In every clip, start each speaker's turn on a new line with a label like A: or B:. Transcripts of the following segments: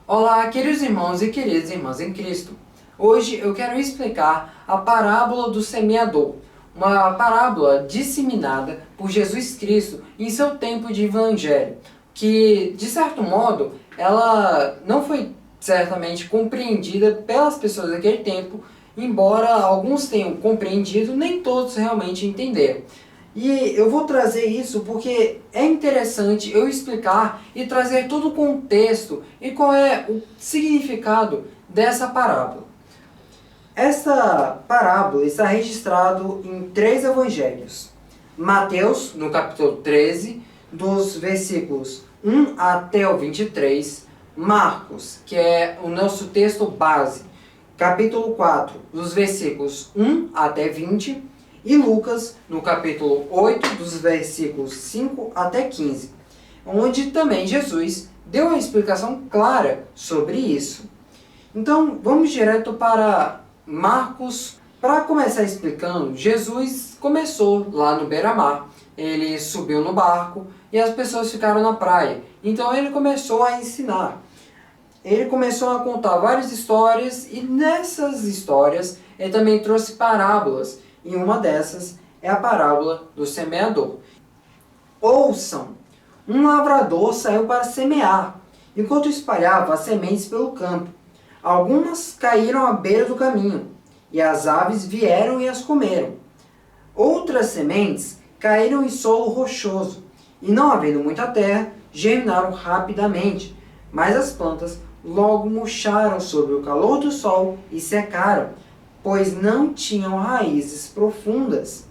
A: Olá, queridos irmãos e queridas irmãs em Cristo. Hoje eu quero explicar a parábola do semeador, uma parábola disseminada por Jesus Cristo em seu tempo de evangelho, que, de certo modo, ela não foi certamente compreendida pelas pessoas daquele tempo, embora alguns tenham compreendido, nem todos realmente entenderam. E eu vou trazer isso porque é interessante eu explicar e trazer todo o contexto e qual é o significado dessa parábola. Esta parábola está registrado em 3 evangelhos. Mateus, no capítulo 13, dos versículos 1 até o 23. Marcos, que é o nosso texto base, capítulo 4, dos versículos 1 até 20. E Lucas, no capítulo 8, dos versículos 5 até 15, onde também Jesus deu uma explicação clara sobre isso. Então, vamos direto para Marcos. Para começar explicando, Jesus começou lá no beira-mar. Ele subiu no barco e as pessoas ficaram na praia. Então, ele começou a ensinar. Ele começou a contar várias histórias e nessas histórias ele também trouxe parábolas. E uma dessas é a parábola do semeador. Ouçam! Um lavrador saiu para semear, enquanto espalhava as sementes pelo campo. Algumas caíram à beira do caminho, e as aves vieram e as comeram. Outras sementes caíram em solo rochoso, e não havendo muita terra, germinaram rapidamente, mas as plantas logo murcharam sob o calor do sol e secaram, pois não tinham raízes profundas.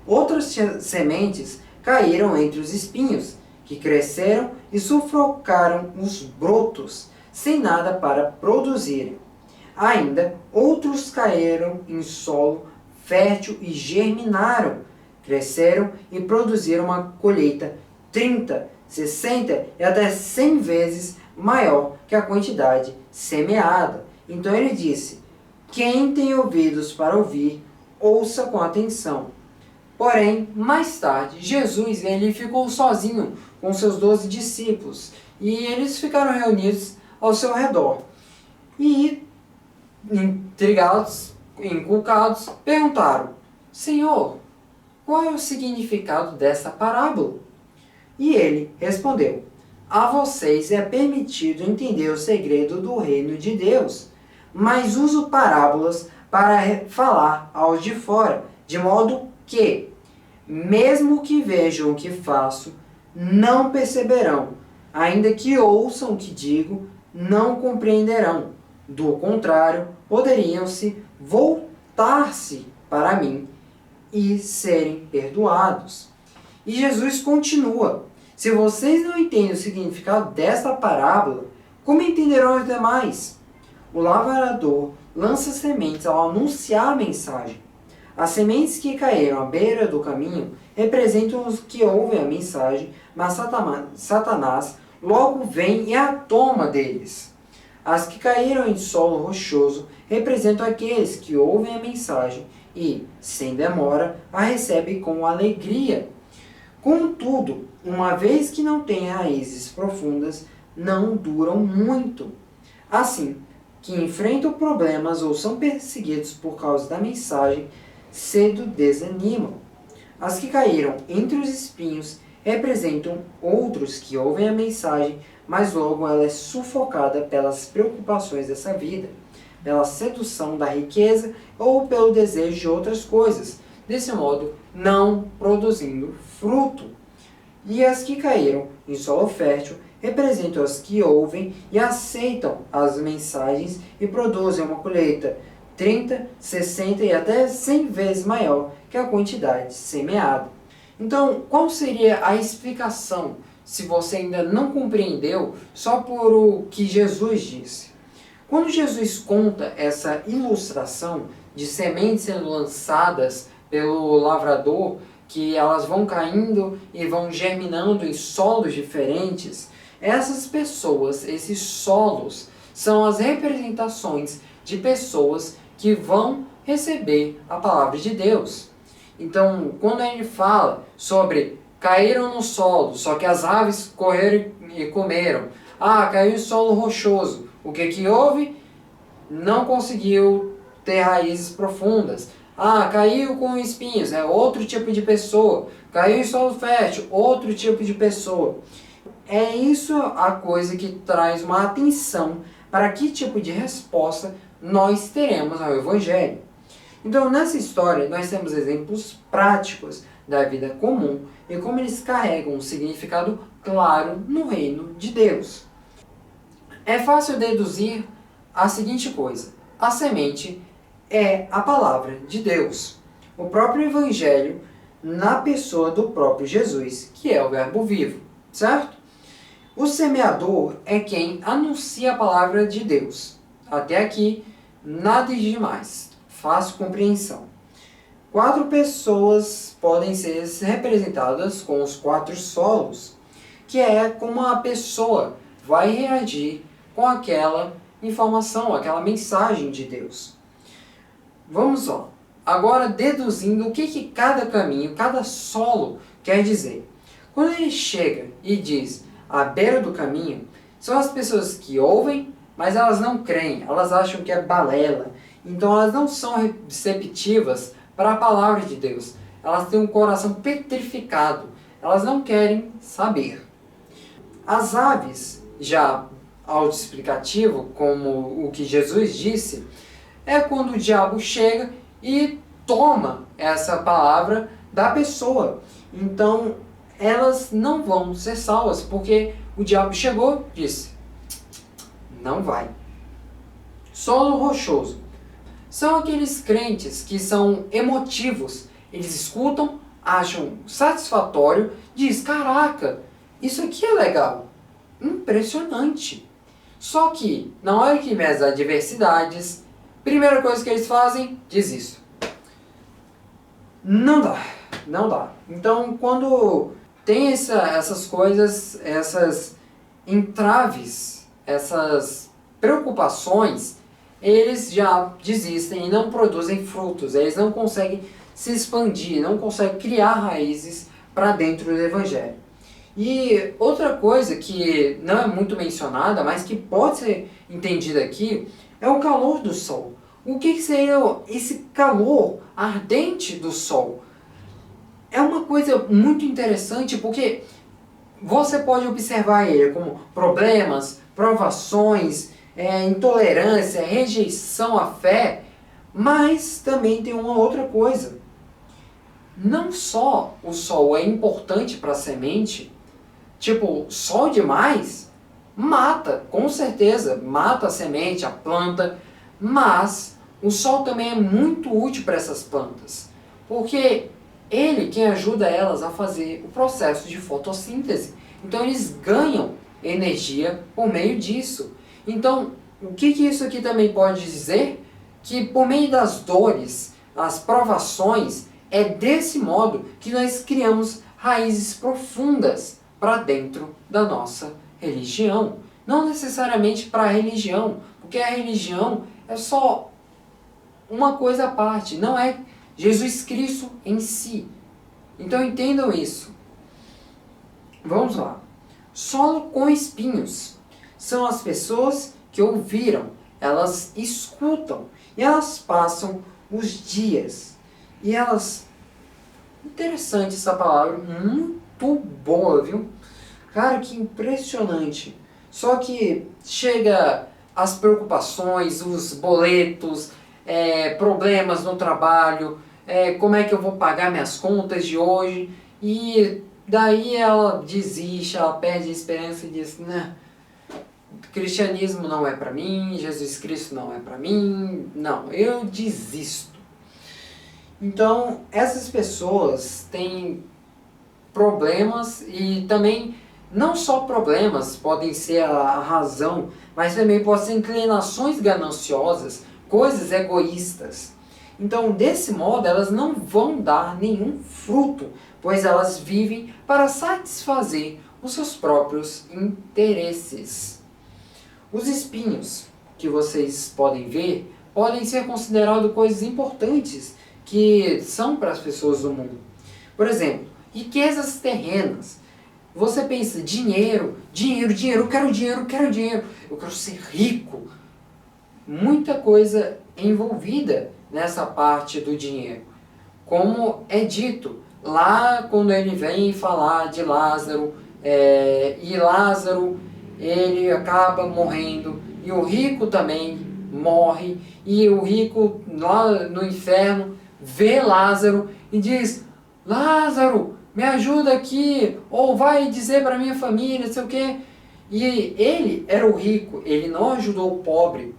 A: Outras sementes caíram entre os espinhos, que cresceram e sufocaram os brotos, sem nada para produzirem. Ainda outros caíram em solo fértil e germinaram, cresceram e produziram uma colheita 30, 60 e até 100 vezes maior que a quantidade semeada. Então ele disse: quem tem ouvidos para ouvir, ouça com atenção. Porém, mais tarde, Jesus ele ficou sozinho com seus 12 discípulos e eles ficaram reunidos ao seu redor. E, intrigados, inculcados, perguntaram: Senhor, qual é o significado dessa parábola? E ele respondeu: a vocês é permitido entender o segredo do reino de Deus, mas uso parábolas para falar aos de fora, de modo que, mesmo que vejam o que faço, não perceberão, ainda que ouçam o que digo, não compreenderão. Do contrário, poderiam-se voltar-se para mim e serem perdoados. E Jesus continua: se vocês não entendem o significado desta parábola, como entenderão os demais? O lavrador lança sementes ao anunciar a mensagem. As sementes que caíram à beira do caminho representam os que ouvem a mensagem, mas Satanás logo vem e a toma deles. As que caíram em solo rochoso representam aqueles que ouvem a mensagem e, sem demora, a recebem com alegria. Contudo, uma vez que não têm raízes profundas, não duram muito. Assim, que enfrentam problemas ou são perseguidos por causa da mensagem, cedo desanimam. As que caíram entre os espinhos representam outros que ouvem a mensagem, mas logo ela é sufocada pelas preocupações dessa vida, pela sedução da riqueza ou pelo desejo de outras coisas, desse modo não produzindo fruto. E as que caíram em solo fértil representam as que ouvem e aceitam as mensagens e produzem uma colheita 30, 60 e até 100 vezes maior que a quantidade semeada. Então, qual seria a explicação, se você ainda não compreendeu, só por o que Jesus disse? Quando Jesus conta essa ilustração de sementes sendo lançadas pelo lavrador, que elas vão caindo e vão germinando em solos diferentes, essas pessoas, esses solos, são as representações de pessoas que vão receber a palavra de Deus. Então, quando ele fala sobre caíram no solo, só que as aves correram e comeram, Ah, caiu em solo rochoso. O que que houve? Não conseguiu ter raízes profundas. Ah, caiu com espinhos, é outro tipo de pessoa. Caiu em solo fértil, outro tipo de pessoa. É isso a coisa que traz uma atenção para que tipo de resposta nós teremos ao Evangelho. Então, nessa história, nós temos exemplos práticos da vida comum e como eles carregam um significado claro no reino de Deus. É fácil deduzir a seguinte coisa: a semente é a palavra de Deus, o próprio Evangelho na pessoa do próprio Jesus, que é o Verbo vivo, certo? O semeador é quem anuncia a palavra de Deus. Até aqui, nada de demais, fácil compreensão. 4 pessoas podem ser representadas com os 4 solos, que é como a pessoa vai reagir com aquela informação, aquela mensagem de Deus. Vamos lá. Agora deduzindo o que cada caminho, cada solo quer dizer. Quando ele chega e diz à beira do caminho, são as pessoas que ouvem, mas elas não creem, elas acham que é balela. Então elas não são receptivas para a palavra de Deus. Elas têm um coração petrificado, elas não querem saber. As aves, já autoexplicativo, como o que Jesus disse, é quando o diabo chega e toma essa palavra da pessoa. Então, elas não vão ser salvas, porque o diabo chegou e disse, não vai. Solo rochoso. São aqueles crentes que são emotivos. Eles escutam, acham satisfatório, diz, caraca, isso aqui é legal, impressionante. Só que, na hora que vem as adversidades, primeira coisa que eles fazem, desisto. Não dá, não dá. Então, quando tem essas coisas, essas entraves, essas preocupações, eles já desistem e não produzem frutos. Eles não conseguem se expandir, não conseguem criar raízes para dentro do Evangelho. E outra coisa que não é muito mencionada, mas que pode ser entendida aqui, é o calor do sol. O que seria esse calor ardente do sol? É uma coisa muito interessante porque você pode observar ele como problemas, provações, intolerância, rejeição à fé, mas também tem uma outra coisa. Não só o sol é importante para a semente, tipo, sol demais mata, com certeza, mata a semente, a planta, mas o sol também é muito útil para essas plantas, porque ele quem ajuda elas a fazer o processo de fotossíntese. Então eles ganham energia por meio disso. Então, o que isso aqui também pode dizer? Que por meio das dores, as provações, é desse modo que nós criamos raízes profundas para dentro da nossa religião. Não necessariamente para a religião, porque a religião é só uma coisa à parte, não é Jesus Cristo em si. Então entendam isso. Vamos lá. Solo com espinhos. São as pessoas que ouviram, elas escutam e elas passam os dias. E elas... Interessante essa palavra, muito boa, viu? Cara, que impressionante. Só que chega as preocupações, os boletos, problemas no trabalho, como é que eu vou pagar minhas contas de hoje, e daí ela desiste, ela perde a esperança e diz, né, cristianismo não é para mim, Jesus Cristo não é para mim, não, eu desisto. Então, essas pessoas têm problemas e também, não só problemas podem ser a razão, mas também podem ser inclinações gananciosas, coisas egoístas. Então, desse modo, elas não vão dar nenhum fruto, pois elas vivem para satisfazer os seus próprios interesses. Os espinhos que vocês podem ver podem ser considerados coisas importantes que são para as pessoas do mundo. Por exemplo, riquezas terrenas. Você pensa, dinheiro, dinheiro, dinheiro, eu quero dinheiro, eu quero ser rico. Muita coisa envolvida nessa parte do dinheiro. Como é dito lá quando ele vem falar de Lázaro, e Lázaro ele acaba morrendo, e o rico também morre, e o rico lá no inferno vê Lázaro e diz: Lázaro, me ajuda aqui, ou vai dizer para minha família, não sei o quê. E ele era o rico, ele não ajudou o pobre.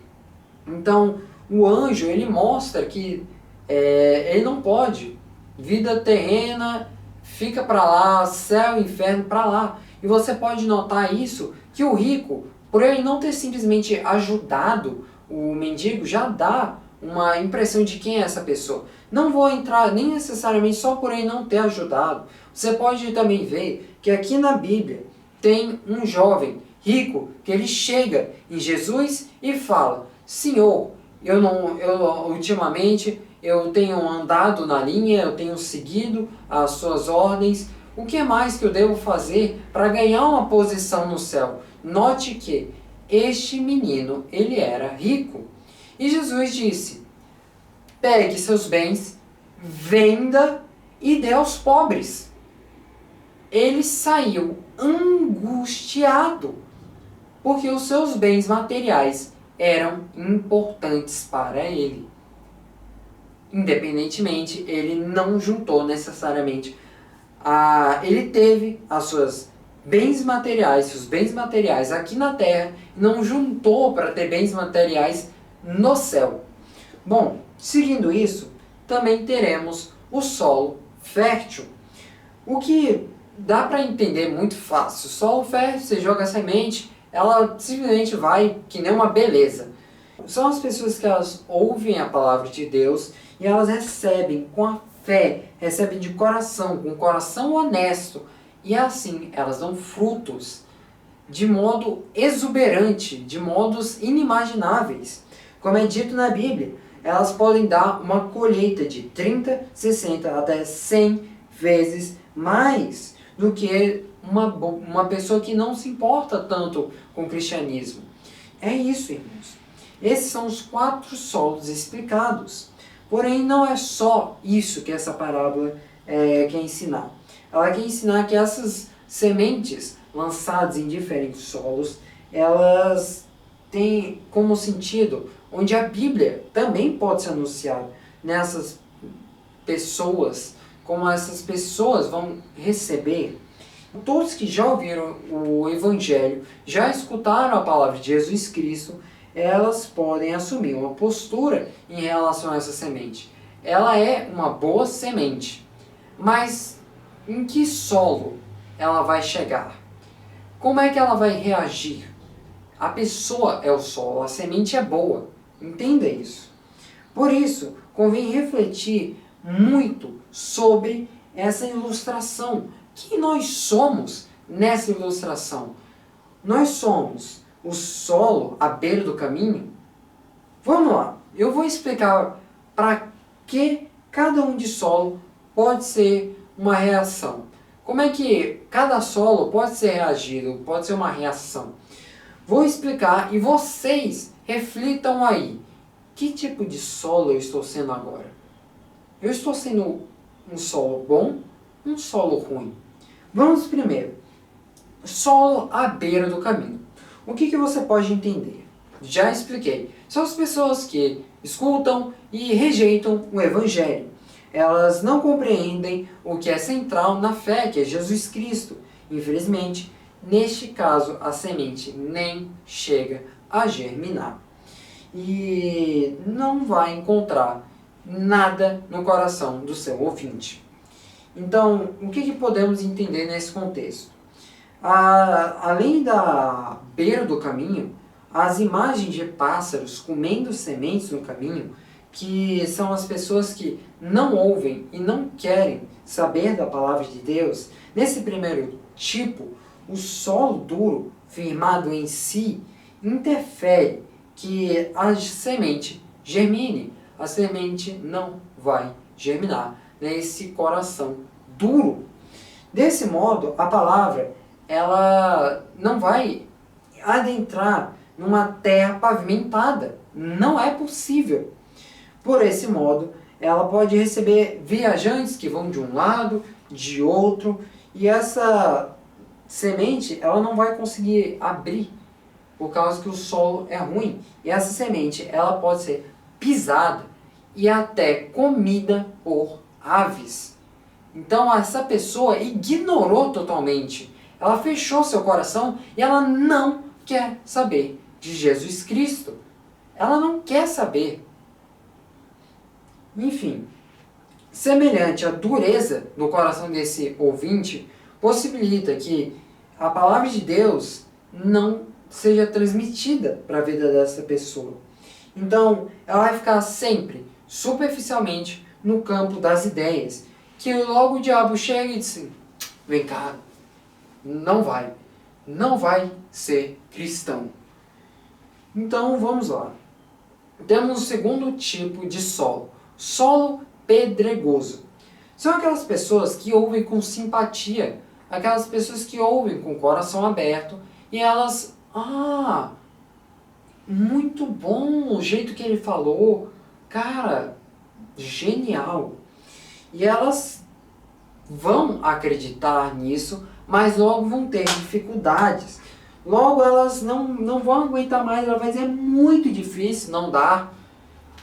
A: Então, o anjo, ele mostra que ele não pode. Vida terrena, fica para lá, céu e inferno para lá. E você pode notar isso, que o rico, por ele não ter simplesmente ajudado o mendigo, já dá uma impressão de quem é essa pessoa. Não vou entrar nem necessariamente só por ele não ter ajudado. Você pode também ver que aqui na Bíblia tem um jovem rico que ele chega em Jesus e fala: Senhor, ultimamente eu tenho andado na linha, eu tenho seguido as suas ordens. O que mais que eu devo fazer para ganhar uma posição no céu? Note que este menino, ele era rico. E Jesus disse: pegue seus bens, venda e dê aos pobres. Ele saiu angustiado, porque os seus bens materiais eram importantes para ele. Independentemente, ele não juntou necessariamente. Ele teve as suas bens materiais, seus bens materiais aqui na terra, não juntou para ter bens materiais no céu. Bom, seguindo isso, também teremos o solo fértil. O que dá para entender muito fácil. O solo fértil, você joga a semente, ela simplesmente vai que nem uma beleza. São as pessoas que elas ouvem a palavra de Deus e elas recebem com a fé, recebem de coração, com um coração honesto. E assim, elas dão frutos de modo exuberante, de modos inimagináveis. Como é dito na Bíblia, elas podem dar uma colheita de 30, 60 até 100 vezes mais do que uma pessoa que não se importa tanto com o cristianismo. É isso, irmãos. Esses são os 4 solos explicados. Porém, não é só isso que essa parábola quer ensinar. Ela quer ensinar que essas sementes lançadas em diferentes solos, elas têm como sentido onde a Bíblia também pode ser anunciada nessas pessoas, como essas pessoas vão receber. Todos que já ouviram o Evangelho, já escutaram a palavra de Jesus Cristo, elas podem assumir uma postura em relação a essa semente. Ela é uma boa semente, mas em que solo ela vai chegar? Como é que ela vai reagir? A pessoa é o solo, a semente é boa. Entenda isso. Por isso, convém refletir muito sobre essa ilustração. Quem nós somos nessa ilustração? Nós somos o solo à beira do caminho? Vamos lá, eu vou explicar para que cada um de solo pode ser uma reação. Como é que cada solo pode ser reagido, pode ser uma reação? Vou explicar e vocês reflitam aí. Que tipo de solo eu estou sendo agora? Eu estou sendo um solo bom, um solo ruim? Vamos primeiro. Solo à beira do caminho. O que você pode entender? Já expliquei. São as pessoas que escutam e rejeitam o Evangelho. Elas não compreendem o que é central na fé, que é Jesus Cristo. Infelizmente, neste caso, a semente nem chega a germinar. E não vai encontrar nada no coração do seu ouvinte. Então, o que podemos entender nesse contexto? Além da beira do caminho, as imagens de pássaros comendo sementes no caminho, que são as pessoas que não ouvem e não querem saber da palavra de Deus, nesse primeiro tipo, o solo duro, firmado em si, interfere que a semente germine. A semente não vai germinar nesse coração duro. Desse modo, a palavra ela não vai adentrar numa terra pavimentada. Não é possível. Por esse modo, ela pode receber viajantes que vão de um lado, de outro, e essa semente ela não vai conseguir abrir por causa que o solo é ruim. E essa semente ela pode ser pisada e até comida por aves. Então essa pessoa ignorou totalmente. Ela fechou seu coração e ela não quer saber de Jesus Cristo. Ela não quer saber. Enfim, semelhante à dureza no coração desse ouvinte, possibilita que a palavra de Deus não seja transmitida para a vida dessa pessoa. Então, ela vai ficar sempre, superficialmente, no campo das ideias, que logo o diabo chega e diz assim, vem cá, não vai ser cristão. Então, vamos lá. Temos o segundo tipo de solo, solo pedregoso. São aquelas pessoas que ouvem com simpatia, aquelas pessoas que ouvem com o coração aberto e elas, muito bom o jeito que ele falou, cara, genial. E elas vão acreditar nisso, mas logo vão ter dificuldades. Logo elas não vão aguentar mais, ela vai dizer, é muito difícil, não dá.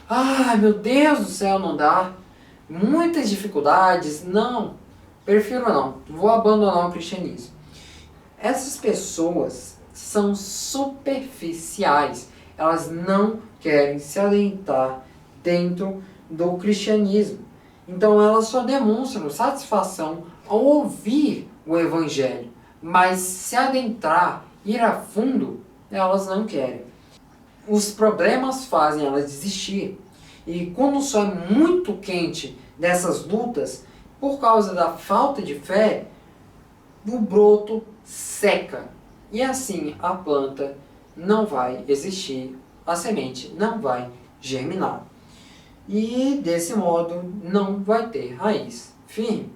A: Ai meu Deus do céu, não dá. Muitas dificuldades, não, prefiro não, vou abandonar o cristianismo. Essas pessoas são superficiais, elas não querem se adentrar dentro do cristianismo. Então elas só demonstram satisfação ao ouvir o evangelho, mas se adentrar, ir a fundo, elas não querem. Os problemas fazem elas desistir. E quando o sol é muito quente dessas lutas, por causa da falta de fé, o broto seca. E assim a planta não vai existir, a semente não vai germinar. E desse modo não vai ter raiz firme.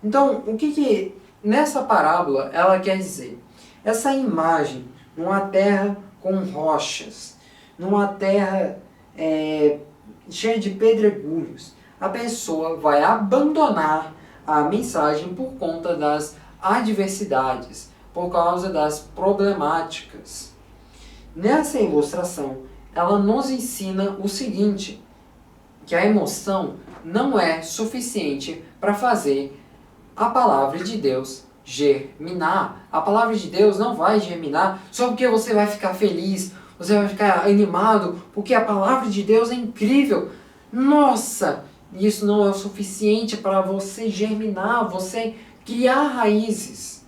A: Então, o que nessa parábola ela quer dizer? Essa imagem numa terra com rochas, numa terra cheia de pedregulhos, a pessoa vai abandonar a mensagem por conta das adversidades, por causa das problemáticas. Nessa ilustração, ela nos ensina o seguinte, que a emoção não é suficiente para fazer a palavra de Deus germinar. A palavra de Deus não vai germinar só porque você vai ficar feliz, você vai ficar animado, porque a palavra de Deus é incrível. Nossa, isso não é o suficiente para você germinar, você criar raízes.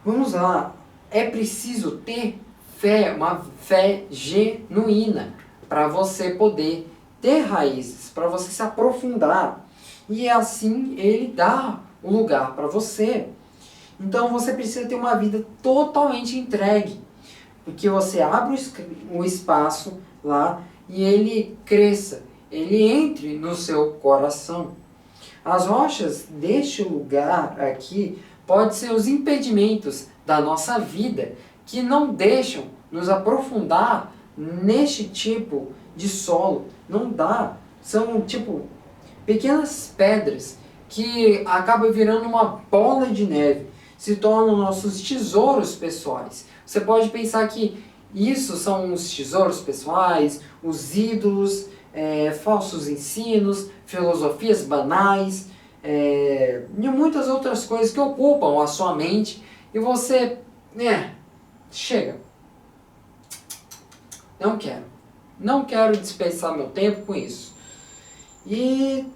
A: Vamos lá, é preciso ter fé, uma fé genuína, para você poder ter raízes, para você se aprofundar. E assim ele dá o lugar para você. Então você precisa ter uma vida totalmente entregue, porque você abre o espaço lá e ele cresça, ele entre no seu coração. As rochas deste lugar aqui podem ser os impedimentos da nossa vida que não deixam nos aprofundar neste tipo de solo. Não dá. São tipo pequenas pedras que acabam virando uma bola de neve, se tornam nossos tesouros pessoais. Você pode pensar que isso são os tesouros pessoais, os ídolos, falsos ensinos, filosofias banais, e muitas outras coisas que ocupam a sua mente e você, chega. Não quero desperdiçar meu tempo com isso. E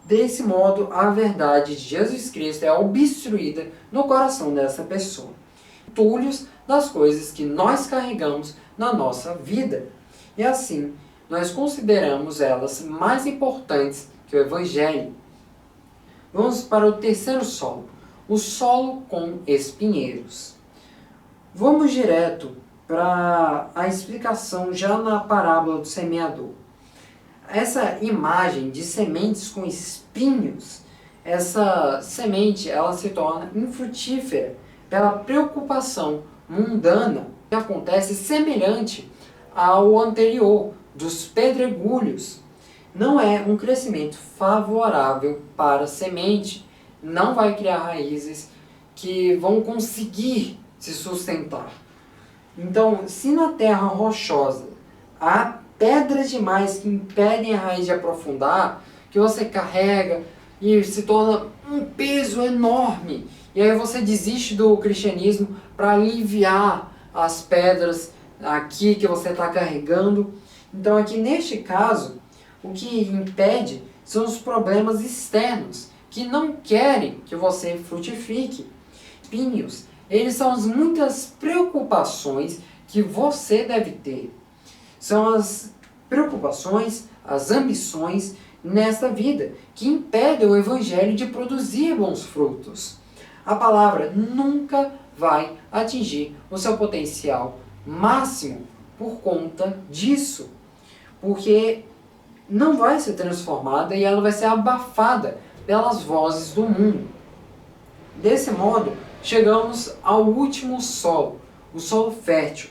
A: desse modo a verdade de Jesus Cristo é obstruída no coração dessa pessoa. Entulhos das coisas que nós carregamos na nossa vida. E assim, nós consideramos elas mais importantes que o Evangelho. Vamos para o terceiro solo, o solo com espinheiros. Vamos direto para a explicação já na parábola do semeador. Essa imagem de sementes com espinhos essa semente ela se torna infrutífera pela preocupação mundana que acontece semelhante ao anterior, dos pedregulhos. Não é um crescimento favorável para a semente, não vai criar raízes que vão conseguir se sustentar. Então, se na terra rochosa há pedras demais que impedem a raiz de aprofundar, que você carrega e se torna um peso enorme, e aí você desiste do cristianismo para aliviar as pedras aqui que você está carregando. Então aqui neste caso, o que impede são os problemas externos, que não querem que você frutifique. Espinhos, eles são as muitas preocupações que você deve ter. São as preocupações, as ambições nesta vida, que impedem o Evangelho de produzir bons frutos. A palavra nunca vai atingir o seu potencial máximo por conta disso, porque não vai ser transformada e ela vai ser abafada pelas vozes do mundo. Desse modo, chegamos ao último solo, o solo fértil,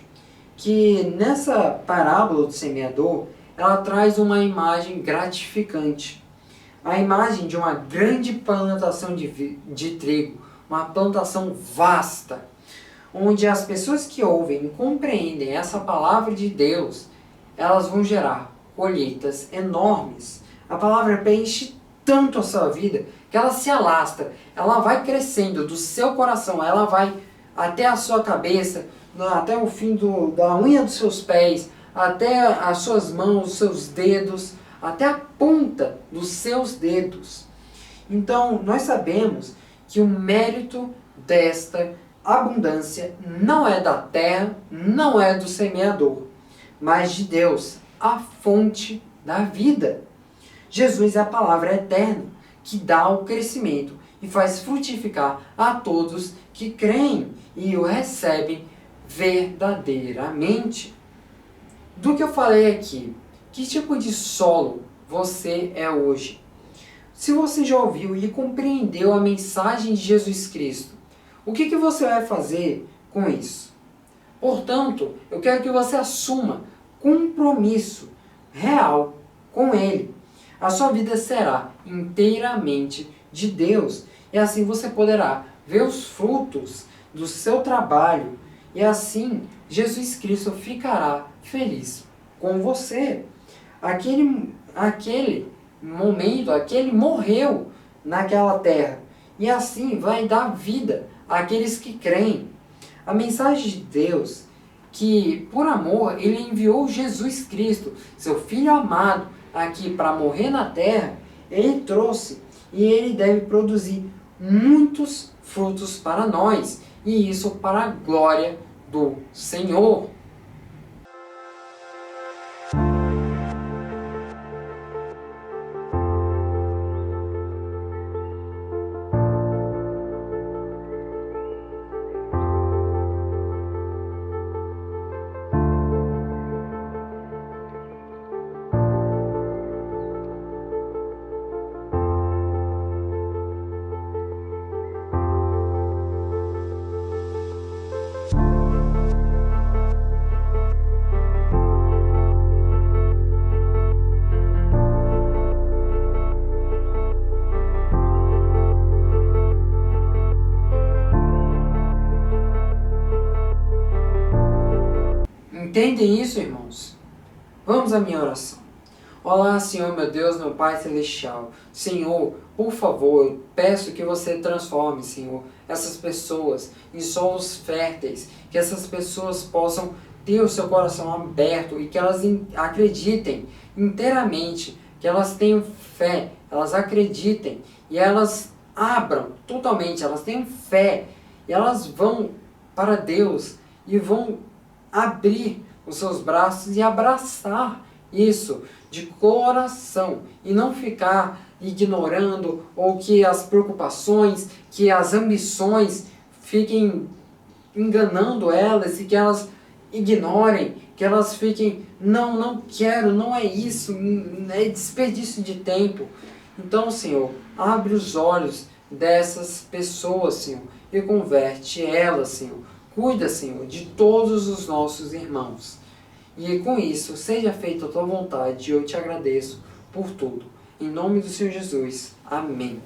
A: que nessa parábola do semeador, ela traz uma imagem gratificante. A imagem de uma grande plantação de trigo, uma plantação vasta, onde as pessoas que ouvem e compreendem essa palavra de Deus, elas vão gerar colheitas enormes. A palavra preenche tanto a sua vida que ela se alastra, ela vai crescendo do seu coração, ela vai até a sua cabeça, até o fim da unha dos seus pés, até as suas mãos, os seus dedos, até a ponta dos seus dedos. Então, nós sabemos que o mérito desta abundância não é da terra, não é do semeador, mas de Deus, a fonte da vida. Jesus é a palavra eterna que dá o crescimento e faz frutificar a todos que creem e o recebem verdadeiramente. Do que eu falei aqui, que tipo de solo você é hoje? Se você já ouviu e compreendeu a mensagem de Jesus Cristo, o que você vai fazer com isso? Portanto, eu quero que você assuma compromisso real com Ele. A sua vida será inteiramente de Deus e assim você poderá ver os frutos do seu trabalho e assim Jesus Cristo ficará feliz com você. Aquele momento, aquele morreu naquela terra e assim vai dar vida àqueles que creem. A mensagem de Deus, que por amor Ele enviou Jesus Cristo, seu Filho amado, aqui para morrer na terra, Ele trouxe e Ele deve produzir muitos frutos para nós, e isso para a glória do Senhor. Entendem isso, irmãos? Vamos à minha oração. Olá, Senhor, meu Deus, meu Pai Celestial. Senhor, por favor, eu peço que você transforme, Senhor, essas pessoas em solos férteis, que essas pessoas possam ter o seu coração aberto e que elas acreditem inteiramente, que elas tenham fé, elas acreditem e elas abram totalmente, elas tenham fé e elas vão para Deus e vão abrir os seus braços e abraçar isso de coração e não ficar ignorando ou que as preocupações, que as ambições fiquem enganando elas e que elas ignorem, que elas fiquem, não quero, não é isso, é desperdício de tempo. Então, Senhor, abre os olhos dessas pessoas, Senhor, e converte elas, Senhor. Cuida, Senhor, de todos os nossos irmãos. E com isso, seja feita a tua vontade, e eu te agradeço por tudo. Em nome do Senhor Jesus. Amém.